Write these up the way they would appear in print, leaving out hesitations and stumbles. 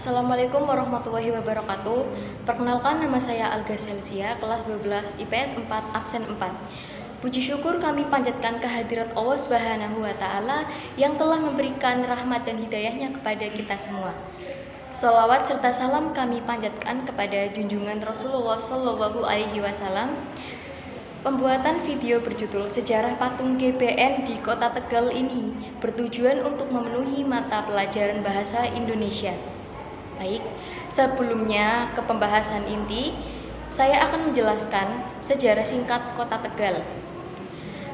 Assalamualaikum warahmatullahi wabarakatuh. Perkenalkan, nama saya Alga Selsia, kelas 12 IPS 4 absen 4. Puji syukur kami panjatkan kehadirat Allah Subhanahu wa taala yang telah memberikan rahmat dan hidayahnya kepada kita semua. Sholawat serta salam kami panjatkan kepada junjungan Rasulullah Shallallahu Alaihi Wasallam. Pembuatan video berjudul Sejarah Patung GBN di Kota Tegal ini bertujuan untuk memenuhi mata pelajaran bahasa Indonesia. Baik, sebelumnya ke pembahasan inti, saya akan menjelaskan sejarah singkat Kota Tegal.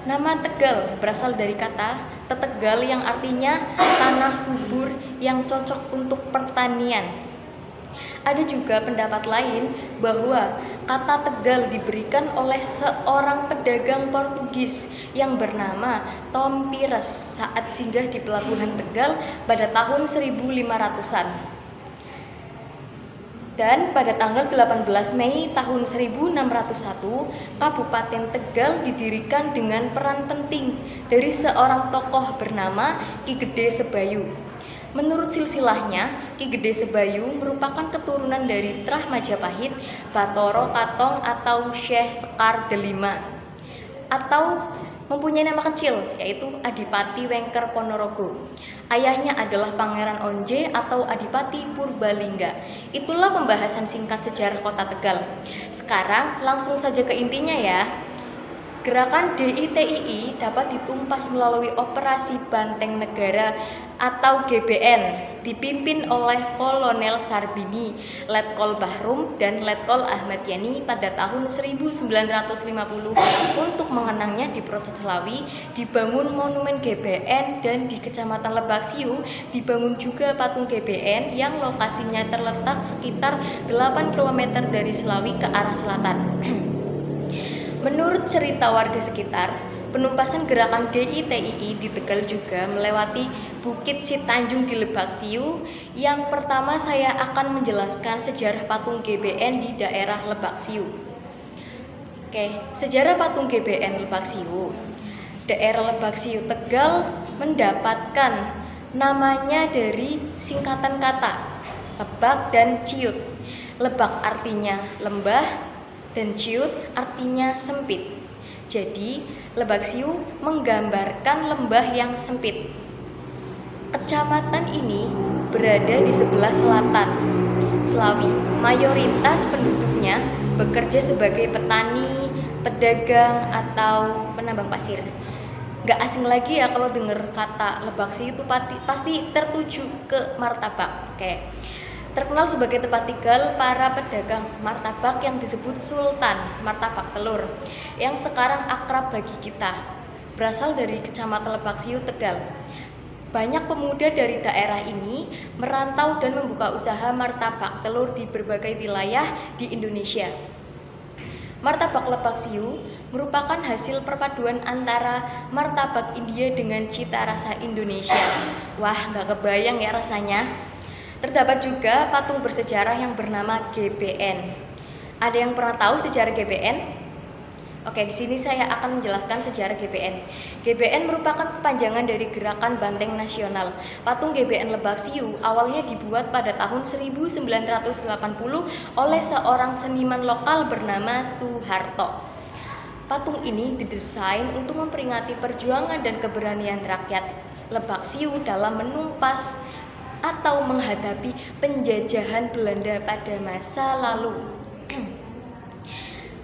Nama Tegal berasal dari kata tetegal yang artinya tanah subur yang cocok untuk pertanian. Ada juga pendapat lain bahwa kata Tegal diberikan oleh seorang pedagang Portugis yang bernama Tom Pires saat singgah di pelabuhan Tegal pada tahun 1500-an. Dan pada tanggal 18 Mei tahun 1601, Kabupaten Tegal didirikan dengan peran penting dari seorang tokoh bernama Ki Gede Sebayu. Menurut silsilahnya, Ki Gede Sebayu merupakan keturunan dari Trah Majapahit, Bathara Katong atau Syekh Sekar Delima, atau mempunyai nama kecil yaitu Adipati Wengker Ponorogo. Ayahnya adalah Pangeran Onje atau Adipati Purbalingga. Itulah pembahasan singkat sejarah Kota Tegal. Sekarang langsung saja ke intinya ya. Gerakan DITII dapat ditumpas melalui Operasi Banteng Negara atau GBN dipimpin oleh Kolonel Sarbini, Letkol Bahrum, dan Letkol Ahmad Yani pada tahun 1950. Untuk mengenangnya di Proto Selawi dibangun monumen GBN dan di Kecamatan Lebak Siu dibangun juga patung GBN yang lokasinya terletak sekitar 8 km dari Selawi ke arah selatan. Menurut cerita warga sekitar, penumpasan gerakan DITII di Tegal juga melewati Bukit Sitanjung di Lebak Siu. Yang pertama saya akan menjelaskan sejarah patung GBN di daerah Lebak Siu. Oke, sejarah patung GBN Lebak Siu. Daerah Lebak Siu Tegal mendapatkan namanya dari singkatan kata Lebak dan Ciut. Lebak artinya lembah dan ciut artinya sempit. Jadi, Lebak Siu menggambarkan lembah yang sempit. Kecamatan ini berada di sebelah selatan Selawi. Mayoritas penduduknya bekerja sebagai petani, pedagang, atau penambang pasir. Gak asing lagi ya kalau dengar kata Lebak Siu itu pasti tertuju ke martabak. Oke. Terkenal sebagai tempat tinggal para pedagang martabak yang disebut Sultan Martabak Telur, yang sekarang akrab bagi kita, berasal dari Kecamatan Lebak Siu Tegal. Banyak pemuda dari daerah ini merantau dan membuka usaha martabak telur di berbagai wilayah di Indonesia. Martabak Lebak Siu merupakan hasil perpaduan antara martabak India dengan cita rasa Indonesia. Wah, gak kebayang ya rasanya. Terdapat juga patung bersejarah yang bernama GBN. Ada yang pernah tahu sejarah GBN? Oke, di sini saya akan menjelaskan sejarah GBN. GBN merupakan kepanjangan dari Gerakan Banteng Nasional. Patung GBN Lebak Siu awalnya dibuat pada tahun 1980 oleh seorang seniman lokal bernama Soeharto. Patung ini didesain untuk memperingati perjuangan dan keberanian rakyat Lebak Siu dalam menumpas atau menghadapi penjajahan Belanda pada masa lalu.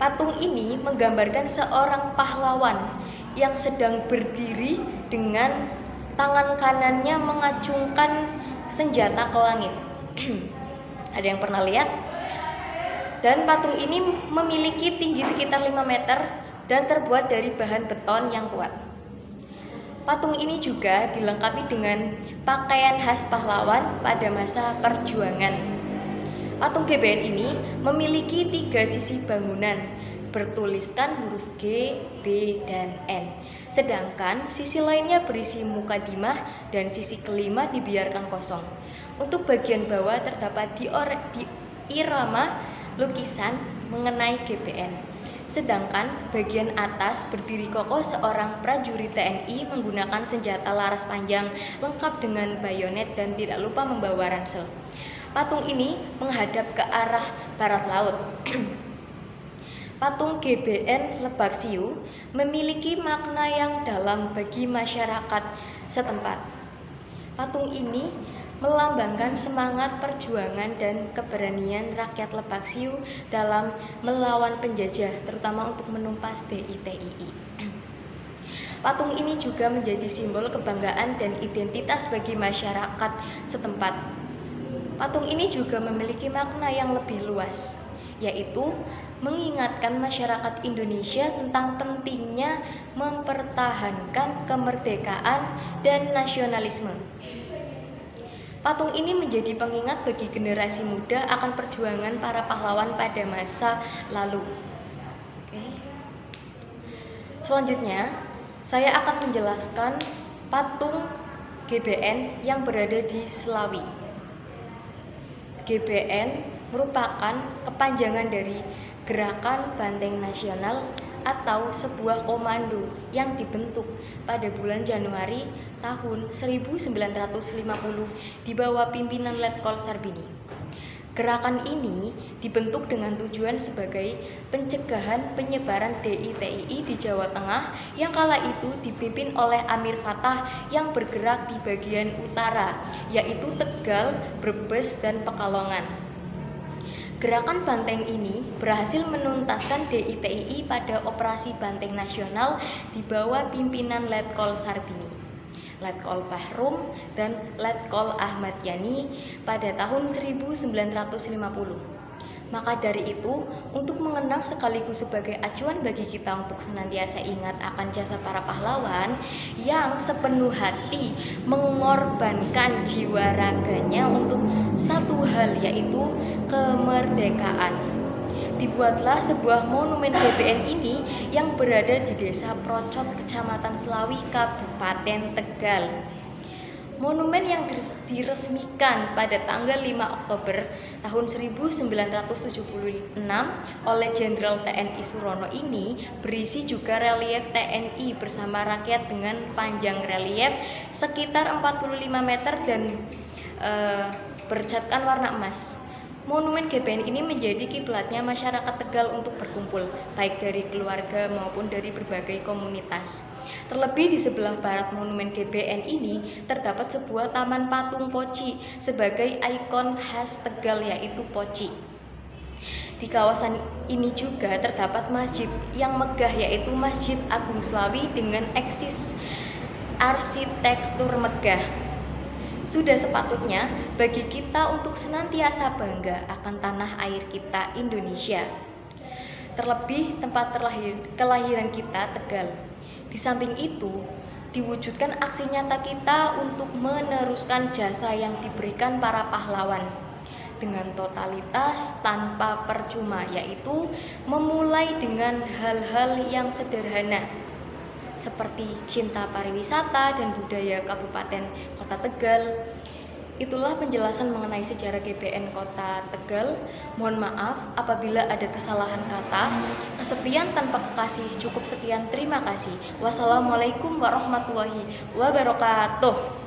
Patung ini menggambarkan seorang pahlawan yang sedang berdiri dengan tangan kanannya mengacungkan senjata ke langit. Ada yang pernah lihat? Dan patung ini memiliki tinggi sekitar 5 meter dan terbuat dari bahan beton yang kuat. Patung ini juga dilengkapi dengan pakaian khas pahlawan pada masa perjuangan. Patung GBN ini memiliki 3 sisi bangunan bertuliskan huruf G, B, dan N. Sedangkan sisi lainnya berisi mukadimah dan sisi kelima dibiarkan kosong. Untuk bagian bawah terdapat diorama lukisan mengenai GBN. Sedangkan bagian atas berdiri kokoh seorang prajurit TNI menggunakan senjata laras panjang lengkap dengan bayonet dan tidak lupa membawa ransel. Patung ini menghadap ke arah barat laut. Patung GBN Lebak Siu memiliki makna yang dalam bagi masyarakat setempat. Patung ini melambangkan semangat perjuangan dan keberanian rakyat Lebak Siu dalam melawan penjajah, terutama untuk menumpas DITII. Patung ini juga menjadi simbol kebanggaan dan identitas bagi masyarakat setempat. Patung ini juga memiliki makna yang lebih luas, yaitu mengingatkan masyarakat Indonesia tentang pentingnya mempertahankan kemerdekaan dan nasionalisme. Patung ini menjadi pengingat bagi generasi muda akan perjuangan para pahlawan pada masa lalu. Selanjutnya, saya akan menjelaskan patung GBN yang berada di Selawi. GBN merupakan kepanjangan dari Gerakan Banteng Nasional atau sebuah komando yang dibentuk pada bulan Januari tahun 1950 di bawah pimpinan Letkol Sarbini. Gerakan ini dibentuk dengan tujuan sebagai pencegahan penyebaran DITII di Jawa Tengah yang kala itu dipimpin oleh Amir Fattah yang bergerak di bagian utara, yaitu Tegal, Brebes, dan Pekalongan. Gerakan Banteng ini berhasil menuntaskan DITII pada Operasi Banteng Nasional di bawah pimpinan Letkol Sarbini, Letkol Bahrum, dan Letkol Ahmad Yani pada tahun 1950. Maka dari itu, untuk mengenang sekaligus sebagai acuan bagi kita untuk senantiasa ingat akan jasa para pahlawan yang sepenuh hati mengorbankan jiwa raganya untuk satu hal, yaitu kemerdekaan, dibuatlah sebuah monumen GBN ini yang berada di Desa Procot, Kecamatan Selawi, Kabupaten Tegal. Monumen yang diresmikan pada tanggal 5 Oktober tahun 1976 oleh Jenderal TNI Surono ini berisi juga relief TNI bersama rakyat dengan panjang relief sekitar 45 meter dan bercatkan warna emas. Monumen GBN ini menjadi kiblatnya masyarakat Tegal untuk berkumpul, baik dari keluarga maupun dari berbagai komunitas. Terlebih di sebelah barat monumen GBN ini terdapat sebuah taman patung poci sebagai ikon khas Tegal, yaitu poci. Di kawasan ini juga terdapat masjid yang megah, yaitu Masjid Agung Selawi dengan eksis arsitektur megah. Sudah sepatutnya bagi kita untuk senantiasa bangga akan tanah air kita, Indonesia. Terlebih tempat kelahiran kita, Tegal. Di samping itu, diwujudkan aksi nyata kita untuk meneruskan jasa yang diberikan para pahlawan dengan totalitas tanpa percuma, yaitu memulai dengan hal-hal yang sederhana seperti cinta pariwisata dan budaya Kabupaten Kota Tegal. Itulah penjelasan mengenai sejarah GBN Kota Tegal. Mohon maaf apabila ada kesalahan kata. Kesepian tanpa kekasih. Cukup sekian, terima kasih. Wassalamualaikum warahmatullahi wabarakatuh.